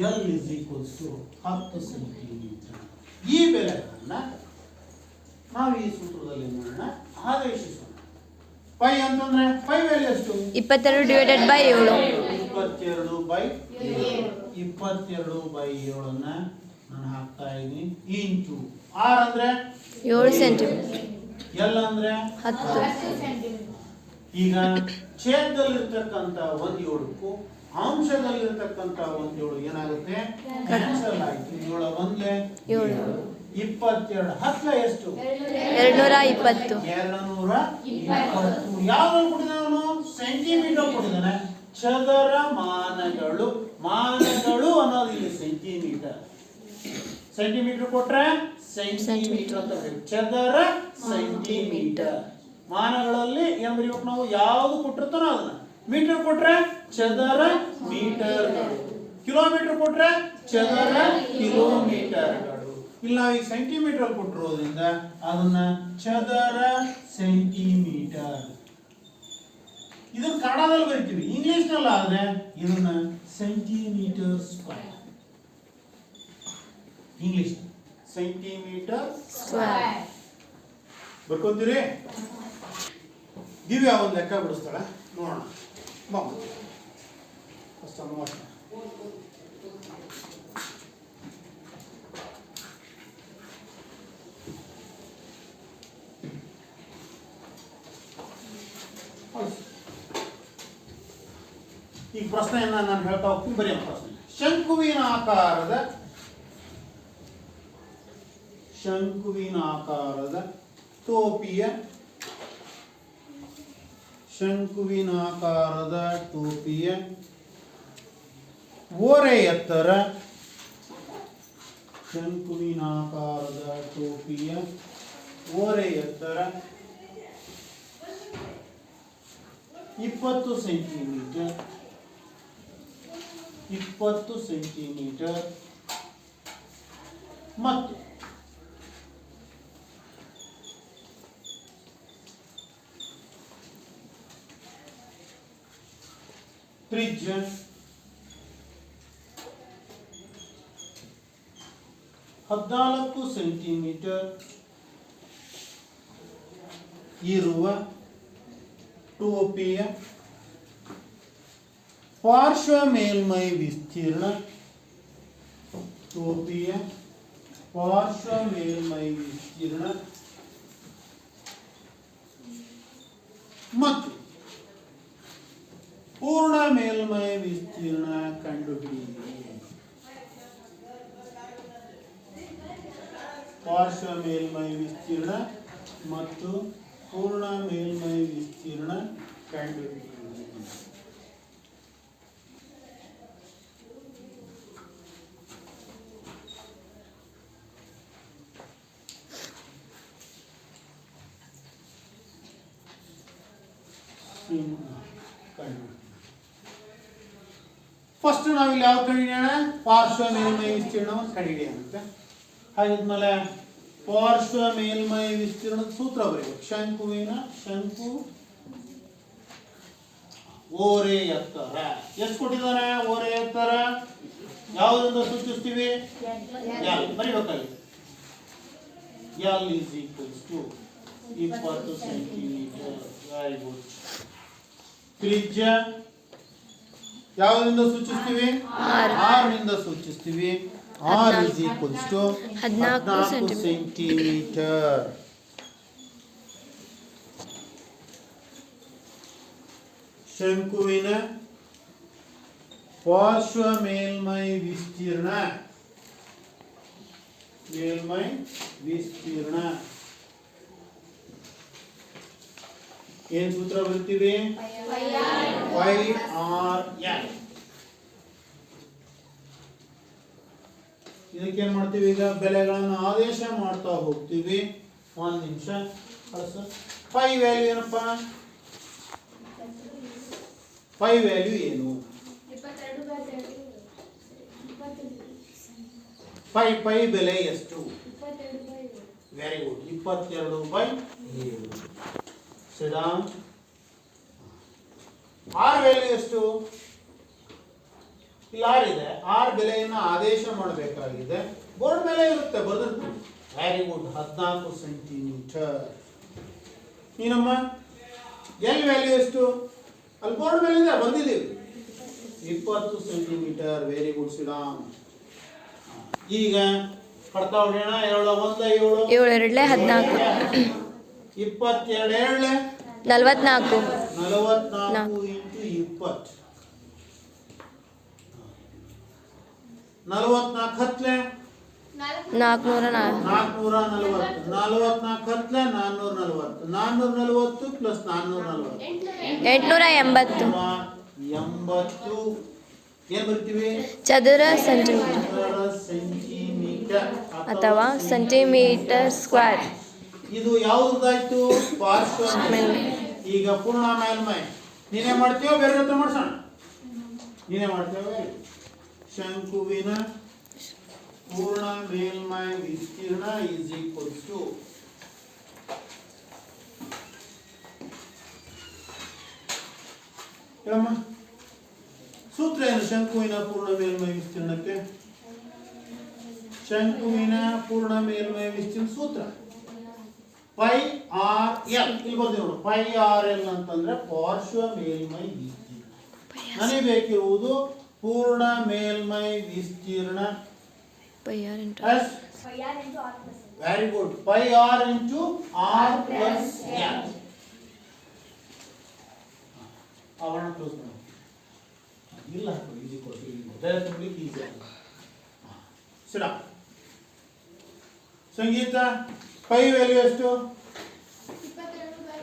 L is equals to 10 centimetre. ಈ ಬೆಲೆಗಳನ್ನು ನಾವು ಈ ಸೂತ್ರದಲ್ಲಿ ಮಾಡೋಣ, ಆದೇಶಿಸೋಣ. ಪೈ ಅಂತಂದ್ರೆ ಪೈ ವ್ಯಾಲ್ಯೂ ಎಷ್ಟು? 22 ಡಿವೈಡೆಡ್ ಬೈ 7. 22/7 ನಾನು ಹಾಕ್ತಾ ಇದ್ದೀನಿ. ಇಂಟು ಆರ್ ಅಂದ್ರೆ 7 ಸೆಂಟಿಮೀಟರ್. ಎಲ್ ಅಂದ್ರೆ 10. ಈಗ ಛೇದದಲ್ಲಿರ್ತಕ್ಕಂಥ 1 7ಕ್ಕೂ ಅಂಶದಲ್ಲಿರ್ತಕ್ಕಂಥ 1 7 ಏನಾಗುತ್ತೆ? ಕ್ಯಾನ್ಸಲ್ ಆಯ್ತು. 7 1 7. 22 10 ಎಷ್ಟು? 220. 220. ಯಾವ್ದ್ರಲ್ಲಿ ಕೊಟ್ಟಿದ್ದಾನು? ಸೆಂಟಿಮೀಟರ್ ಕೊಟ್ಟಿದ್ದಾನೆ. ಚದರ ಮಾನಗಳು ಅನ್ನೋದು ಇಲ್ಲಿ ಸೆಂಟಿಮೀಟರ್. ಸೆಂಟಿಮೀಟರ್ ಕೊಟ್ರೆ ಸೆಂಟಿಮೀಟರ್ ಅಂತ ಬರೀಬೇಕು. ಚದರ ಸೆಂಟಿಮೀಟರ್. ಮಾನಗಳಲ್ಲಿ ಏನ್ ಬರೀಬೇಕು ನಾವು? ಯಾವ್ದು ಕೊಟ್ಟಿರ್ತಾನೋ ಅದನ್ನ. ಮೀಟರ್ ಕೊಟ್ರೆ ಚದರ ಮೀಟರ್ಗಳು. ಕಿಲೋಮೀಟರ್ ಕೊಟ್ರೆ ಚದರ ಕಿಲೋಮೀಟರ್ಗಳು. ಇಲ್ಲ ಈಗ ಸೆಂಟಿಮೀಟರ್ ಕೊಟ್ಟಿರೋದ್ರಿಂದ ಅದನ್ನ ಚದರ ಸೆಂಟಿಮೀಟರ್. ಇದನ್ನ ಕನ್ನಡದಲ್ಲಿ ಬರಿತೀವಿ, ಇಂಗ್ಲಿಷ್ ನಲ್ಲಿ ಆದ್ರೆ ಇದನ್ನ centimetre square. English centimetre square. ಬರ್ಕೊಂತೀರಿ? ದಿವ್ಯಾ ಒಂದು ಲೆಕ್ಕ ಬಿಡಿಸ್ತಾಳೆ, ನೋಡೋಣ ಬಾ. ಫಸ್ಟ್ ನೋಡೋಣ. ಈ ಪ್ರಶ್ನೆಯನ್ನ ನಾನು ಹೇಳ್ತಾ ಹೋಗ್ತೀನಿ, ಬರೀ ಪ್ರಶ್ನೆ. ಶಂಕುವಿನಾಕಾರದ ಟೋಪಿಯ ಓರೆ ಎತ್ತರ 20 ಸೆಂಟಿಮೀಟರ್ ಮತ್ತು ತ್ರಿಜ್ಯ 14 ಸೆಂಟಿಮೀಟರ್ ಇರುವ ಟೋಪಿಯ ಪಾರ್ಶ್ವ ಮೇಲ್ಮೈ ವಿಸ್ತೀರ್ಣ ಮತ್ತು ಪೂರ್ಣ ಮೇಲ್ಮೈ ವಿಸ್ತೀರ್ಣ ಕಂಡುಹಿಡಿಯಿರಿ. ಪಾರ್ಶ್ವ ಮೇಲ್ಮೈ ವಿಸ್ತೀರ್ಣ ಮತ್ತು ಪೂರ್ಣ ಮೇಲ್ಮೈ ವಿಸ್ತೀರ್ಣ ಕಂಡುಹಿಡಿಯಿರಿ. ಫಸ್ಟ್ ನಾವಿಲ್ಲಿ ಯಾವ ಕಂಡಿಡಿಯೋಣ? ಪಾರ್ಶ್ವ ಮೇಲ್ಮೈ ವಿಸ್ತೀರ್ಣವನ್ನು ಕಂಡುಹಿಡಿಯೋಣ. ಹಾಗಿದ್ಮೇಲೆ ಪಾರ್ಶ್ವ ಮೇಲ್ಮೈ ವಿಸ್ತೀರ್ಣದ ಸೂತ್ರ ಬರೀಬೇಕು. ಶಂಕು ಓರೆ ಎತ್ತರ ಎಷ್ಟು ಕೊಟ್ಟಿದ್ದಾನೆ? ಓರೆ ಎತ್ತರ ಯಾವುದರಿಂದ ಸೂಚಿಸ್ತೀವಿ? ಎಲ್ ಬರೀಬೇಕಾಗಿ. L is equals to 20 centimetre. Very good. ತ್ರಿಜ್ಯ ಯಾವುದರಿಂದ ಸೂಚಿಸ್ತೀವಿ? r ನಿಂದ ಸೂಚಿಸ್ತೀವಿ. r is equals to 14 centimetre. ಶಂಕುವಿನ ಪಾರ್ಶ್ವ ಮೇಲ್ಮೈ ವಿಸ್ತೀರ್ಣ ಏನ್ ಸೂತ್ರ ಬರ್ತೀವಿ? Pi r l. ಇದಕ್ಕೆ ಏನ್ ಮಾಡ್ತೀವಿ? ಈಗ ಬೆಲೆಗಳನ್ನು ಆದೇಶ ಮಾಡ್ತಾ ಹೋಗ್ತೀವಿ. 1 ನಿಮಿಷ. ಕಳಿಸು. ಪೈ ವ್ಯಾಲ್ಯೂ ಏನಪ್ಪ? ಪೈ ವ್ಯಾಲ್ಯೂ ಏನು? ಪೈ ಬೆಲೆ ಎಷ್ಟು? Very good, 22/7. Sit down. R value ಎಷ್ಟು? ಇಲ್ಲಿ ಆರ್ ಇದೆ. ಆರ್ ಬೆಲೆಯನ್ನು ಆದೇಶ ಮಾಡಬೇಕಾಗಿದೆ. ಬೋರ್ಡ್ ಮೇಲೆ ಇರುತ್ತೆ, ಬರೆದಿರ್ತೀವಿ. Very good, 14 centimetre. ನೀನಮ್ಮ ಎಲ್ ವ್ಯಾಲ್ಯೂ ಎಷ್ಟು? ಅಲ್ಲಿ ಬೋರ್ಡ್ ಮೇಲೆ ಇದೆ, ಬಂದಿದ್ದೀವಿ. 20 ಸೆಂಟಿಮೀಟರ್. Very good sedan. ಈಗ ಪಡ್ತಾ ಹೊಡೆಯೋಣ. 7 1 7 7 2 14 22 7 44 44 ಇಂಟು 20. 44 ಹತ್ಲೆ 440 440. 44 ಹತ್ಲೆ 440. 440 ಪ್ಲಸ್ 440 880 80. ಏನ್ ಬರ್ತೀವಿ? ಚದುರ ಸೆಂಟಿಮೀಟರ್ ಸೆಂಟಿಮೀಟರ್ ಅಥವಾ ಸೆಂಟಿಮೀಟರ್ ಸ್ಕ್ವೇರ್. ಇದು ಯಾವುದಾಯ್ತು? ಪಾರ್ಶ್ವ ಮೇಲ್ಮೈ. ಈಗ ಪೂರ್ಣ ಮೇಲ್ಮೈ ನೀನೇ ಮಾಡ್ತೀಯೋ ಬೇರೆ ಹತ್ರ ಮಾಡ್ಸೋಣ? ನೀನೇ ಮಾಡ್ತೀಯೋ? ಶಂಕುವಿನ ಪೂರ್ಣ ಮೇಲ್ಮೈ ವಿಸ್ತೀರ್ಣ ಈಸ್ ಈಕ್ವಲ್ಸ್ ಟು ಹೇಳಮ್ಮ. ಸೂತ್ರ ಏನು ಶಂಕುವಿನ ಪೂರ್ಣ ಮೇಲ್ಮೈ ವಿಸ್ತೀರ್ಣಕ್ಕೆ? ಶಂಕುವಿನ ಪೂರ್ಣ ಮೇಲ್ಮೈ ವಿಸ್ತೀರ್ಣ ಸೂತ್ರ ಪೈ ಆರ್ ಎಲ್. ಇಲ್ಲಿ ಬರ್ತೀವಿ ನೋಡು. ಪೈ ಆರ್ ಎಲ್ ಅಂತಂದ್ರೆ ಪಾರ್ಶ್ವ ಮೇಲ್ಮೈ ವಿಸ್ತೀರ್ಣ. ನನಗೆ ಬೇಕಿರುವುದು ಪೂರ್ಣ ಮೇಲ್ಮೈ ವಿಸ್ತೀರ್ಣ. Very good. Pi r into r plus l. ಅವರನ್ನು ಕ್ಲೋಸ್ ಮಾಡಿ. ಇಲ್ಲ ಈಸಿ ಕೊಡ್ತೀವಿ. ಈಸಿ ಸಿಡ. ಸಂಗೀತ ಪೈ ವ್ಯಾಲ್ಯೂ ಎಷ್ಟು?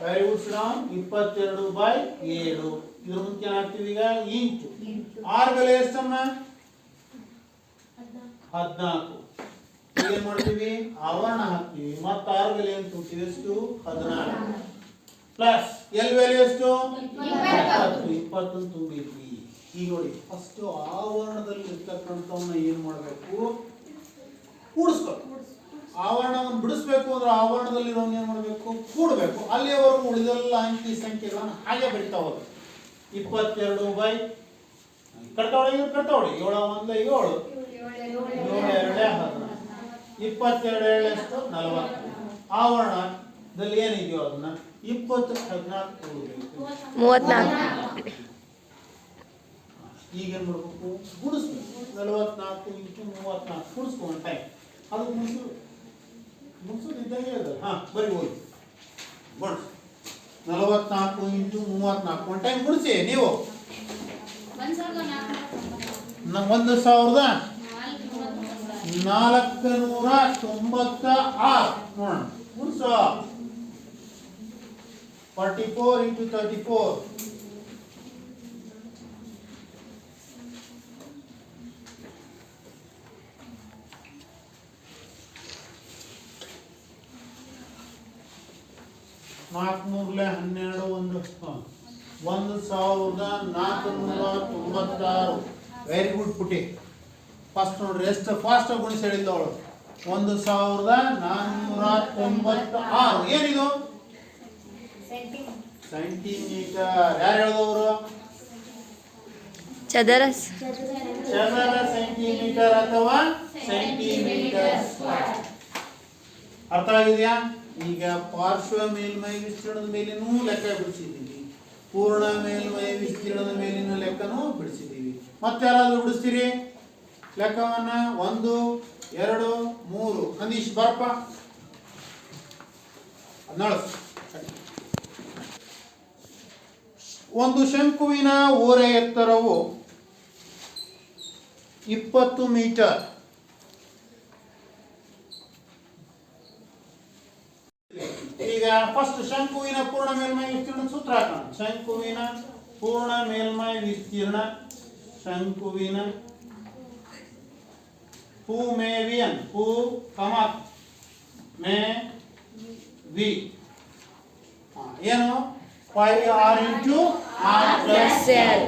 Very good sit down. 22/7. ಇದ್ರ ಮುಂಚೆ ಹಾಕ್ತೀವಿ ಈಗ ಇಂಟು. ಆರ್ ಬೆಲೆ ಎಷ್ಟಮ್ಮ? 14. ಏನ್ ಮಾಡ್ತೀವಿ? ಆವರಣ ಹಾಕ್ತೀವಿ. ಮತ್ತೆ ಆರ್ ಬೆಲೆ ಏನು ತುಂಬ್ತೀವಿ? ಎಷ್ಟು? 14 ಪ್ಲಸ್ ಎಲ್ ವ್ಯಾಲ್ಯೂ ಎಷ್ಟು? 20 ತುಂಬಿದ್ವಿ. ಈಗ ನೋಡಿ, ಫಸ್ಟ್ ಆವರಣದಲ್ಲಿ ಇರ್ತಕ್ಕಂಥವನ್ನ ಏನ್ ಮಾಡಬೇಕು? ಕೂಡಿಸ್ಬೇಕು. ಆವರಣವನ್ನು ಬಿಡಿಸ್ಬೇಕು ಅಂದ್ರೆ ಆವರಣದಲ್ಲಿರೋನ್ ಏನ್ ಮಾಡಬೇಕು? ಕೂಡಬೇಕು. ಅಲ್ಲಿಯವರೆಗೂ ಉಳಿದೆಲ್ಲ ಅಂಕಿ ಸಂಖ್ಯೆಗಳನ್ನು ಹಾಗೆ ಬರಿತಾ ಹೋಗ್ಬೇಕು. 22 ಕಟ್ತಾವಳಿ 7 1 7 2 22 ಎಷ್ಟು? 40. ಆವರಣದಲ್ಲಿ ಏನಿದೆಯೋ ಅದನ್ನ 20 14 ಕೂಡಬೇಕು. 34 ಈಗ ಏನ್ ಮಾಡ್ಬೇಕು? ಗುಣಿಸ್ಬೇಕು. 44 ಇಂಟು 34 ಗುಣಿಸ್ಕೊಂಡು ಟೈಮ್ ಅದು ಮುಗಿಸೋದು ಇದ್ದಂಗೆ ಇದೆ. ಬರಿ ಹೋಗಿ ಗುಣಿಸ್. 44 ಇಂಟು 34 ಒಂದು ಟೈಮ್ ಗುಣಿಸಿ ನೀವು. 1496 ನೋಡೋಣ. ಗುಣಿಸೋ. 44 ಇಂಟು 34 1496. ವೆರಿ ಗುಡ್ ಪುಟಿ. ಫಸ್ಟ್ ನೋಡ್ರಿ ಎಷ್ಟು ಫಾಸ್ಟ್ ಆಗಿ ಗುಣಿಸಿ ಹೇಳಿದ್ದ ಅವಳು. 1496. ಏನಿದು? ಸೆಂಟಿಮೀಟರ್. ಯಾರು ಹೇಳಿದವರು? ಚದರ ಸೆಂಟಿಮೀಟರ್ ಅಥವಾ ಸೆಂಟಿಮೀಟರ್ ಸ್ಕ್ವೇರ್. ಅರ್ಥ ಆಗಿದೆಯಾ? ಈಗ ಪಾರ್ಶ್ವ ಮೇಲ್ಮೈ ವಿಸ್ತೀರ್ಣದ ಮೇಲಿನೂ ಲೆಕ್ಕ ಬಿಡಿಸಿದ್ದೀವಿ. ಪೂರ್ಣ ಮೇಲ್ಮೈ ವಿಸ್ತೀರ್ಣದ ಮೇಲಿನ ಲೆಕ್ಕನೂ ಬಿಡಿಸಿದ್ದೀವಿ. ಮತ್ತೆ ಯಾರಾದ್ರೂ ಬಿಡಿಸ್ತೀರಿ ಲೆಕ್ಕವನ್ನ? 1 2 3 ನಂದೀಶ್ ಬರ್ಪ. 14. ಒಂದು ಶಂಕುವಿನ ಓರೆ ಎತ್ತರವು 20 ಮೀಟರ್. ಈಗ ಫಸ್ಟ್ ಶಂಕುವಿನ ಪೂರ್ಣ ಮೇಲ್ಮೈ ವಿಸ್ತೀರ್ಣ ಸೂತ್ರ ಹಾಕೋಣ. ಶಂಕುವಿನ ಪೂರ್ಣ ಮೇಲ್ಮೈ ವಿಸ್ತೀರ್ಣ. ಶಂಕುವಿನ ಪೂ ಮೇ ವಿ ಅನ್ ಪೂ ಕಮ ಮೇ ವಿ ಏನು pi r into r plus l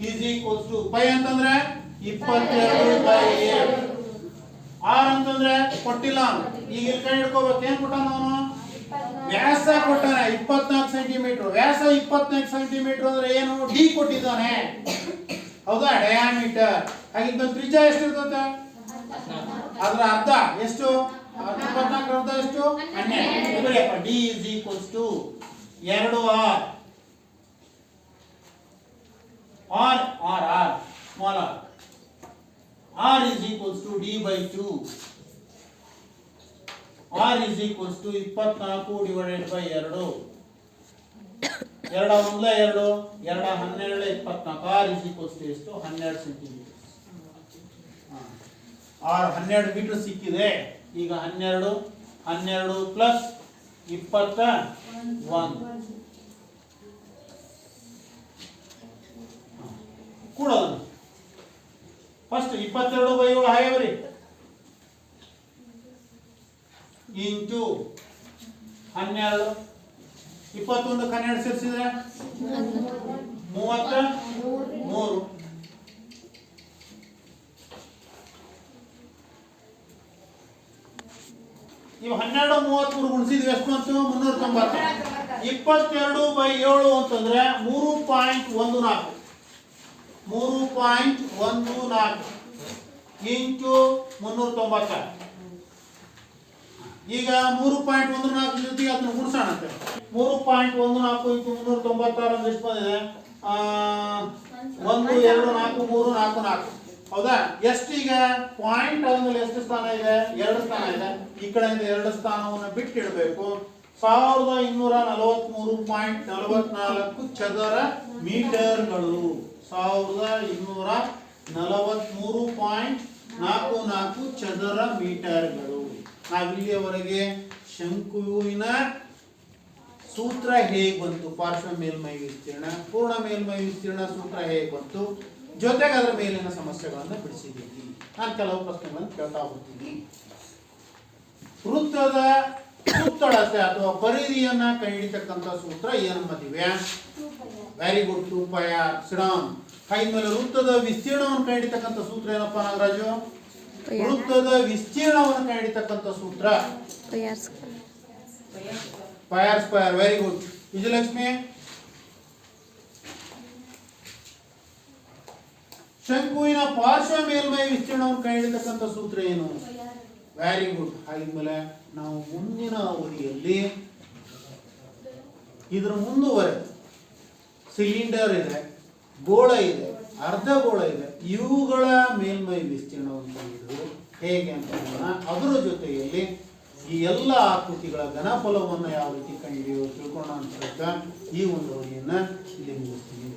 is equals to pi ಅಂತಂದ್ರೆ 22/7 ಆರ್ ಅಂತಂದ್ರೆ ಕೊಟ್ಟಿಲ್ಲ ಈಗ ಇಲ್ಲಿ ಕೈ ಹಿಡ್ಕೋಬೇಕು ಏನ್ ಕೊಟ್ಟಾನ ಅವನು ವ್ಯಾಸ ಕೊಟ್ಟಾನೆ 24 ಸೆಂಟಿಮೀಟರ್ ವ್ಯಾಸ 24 ಸೆಂಟಿಮೀಟರ್ ಅಂದ್ರೆ ಏನು ಡಿ ಕೊಟ್ಟಿದ್ದಾನೆ ಹೌದಾ ಡಯಾಮೀಟರ್ ಹಾಗಿದ್ದ ತ್ರಿಜ್ಯ ಎಷ್ಟು ಇರ್ತದೆ ಅದರ ಅರ್ಧ ಎಷ್ಟು 24 ಅರ್ಧ ಎಷ್ಟು 12 d is equals to 2 r small r is equals to d by 2 r is equals to 24 divided by 2 2 ಒಂದ್ಲ 2 12 24 r is equals to ಎಷ್ಟು 12 ಸೆಂಟಿಮೀಟರ್ r 12 ಮೀಟರ್ ಸಿಕ್ಕಿದೆ ಈಗ 12 ಪ್ಲಸ್ 21 ಕೂಡೋದು ಫಸ್ಟ್ 22/7 ಹಾಗೆ ಬರಿ ಇಂಟು 12 21 12 ಸೇರಿಸಿದ್ರೆ 33 ಇವು 12 33 ಗುಣಿಸಿದ್ವಿ ಎಷ್ಟು ಬಂತು 390 22/7 ಅಂತಂದ್ರೆ 3.14 ಇಂಟು 390 ಈಗ 3.14 ಜೊತೆಗೆ ಅದನ್ನ ಗುಣಿಸೋಣಂತೆ 3.14 ಇಂಟು 396 ಅಂದ್ರೆ ಎಷ್ಟು ಬಂದಿದೆ 1 2 4 3 4 4 ಹೌದಾ ಎಷ್ಟು ಈಗ ಪಾಯಿಂಟ್ ಆದ್ಮೇಲೆ ಎಷ್ಟು ಸ್ಥಾನ ಇದೆ 2 ಸ್ಥಾನ ಇದೆ ಈ ಕಡೆಯಿಂದ 2 ಸ್ಥಾನವನ್ನು ಬಿಟ್ಟಿಡಬೇಕು 1243.44 ಚದರ ಮೀಟರ್ಗಳು 1243.44 ಚದರ ಮೀಟರ್ಗಳು ನಾವಿಲ್ಲಿಯವರೆಗೆ ಶಂಕುವಿನ ಸೂತ್ರ ಹೇಗೆ ಬಂತು ಪಾರ್ಶ್ವ ಮೇಲ್ಮೈ ವಿಸ್ತೀರ್ಣ ಪೂರ್ಣ ಮೇಲ್ಮೈ ವಿಸ್ತೀರ್ಣ ಸೂತ್ರ ಹೇಗೆ ಬಂತು ಜೊತೆಗೆ ಅದರ ಮೇಲಿನ ಸಮಸ್ಯೆಗಳನ್ನು ಬಿಡಿಸಿದ್ದೀವಿ ನಾನು ಕೆಲವು ಪ್ರಶ್ನೆಗಳನ್ನು ಕೇಳ್ತಾ ಹೋಗ್ತೀನಿ ವೃತ್ತದ ಸುತ್ತಳತೆ ಅಥವಾ ಪರಿಧಿಯನ್ನ ಕಂಡುಹಿಡಿತಕ್ಕಂಥ ಸೂತ್ರ ಏನಮ್ಮ Divya very good 2πr sedan ಮೇಲೆ ವೃತ್ತದ ವಿಸ್ತೀರ್ಣವನ್ನು ಕಂಡುಹಿಡಿತಕ್ಕಂಥ ಸೂತ್ರ ಏನಪ್ಪ ನಾಗರಾಜು ವೃತ್ತದ ವಿಸ್ತೀರ್ಣವನ್ನು ಕಂಡುಹಿಡಿತಕ್ಕಂಥ ಸೂತ್ರ πr square very good Vijayalakshmi ಶಂಕುವಿನ ಪಾರ್ಶ್ವ ಮೇಲ್ಮೈ ವಿಸ್ತೀರ್ಣವನ್ನು ಕಂಡುಹಿಡಿತಕ್ಕಂಥ ಸೂತ್ರ ಏನು ವೆರಿ ಗುಡ್ ಹಾಗಿದ್ಮೇಲೆ ನಾವು ಮುಂದಿನ ಅವಧಿಯಲ್ಲಿ ಇದರ ಮುಂದುವರೆ ಸಿಲಿಂಡರ್ ಇದೆ ಗೋಳ ಇದೆ ಅರ್ಧ ಗೋಳ ಇದೆ ಇವುಗಳ ಮೇಲ್ಮೈ ವಿಸ್ತೀರ್ಣವನ್ನು ಕಂಡುಹಿಡಿದು ಹೇಗೆ ಅಂತ ಅದರ ಜೊತೆಯಲ್ಲಿ ಈ ಎಲ್ಲ ಆಕೃತಿಗಳ ಘನಫಲವನ್ನು ಯಾವ ರೀತಿ ಕಂಡುಹಿಡಿಯುವ ತಿಳ್ಕೊಳ್ಳೋಣ ಅಂತ ಈ ಒಂದು ಅವಧಿಯನ್ನು ಇಲ್ಲಿ ಮುಗಿಸ್ತೀವಿ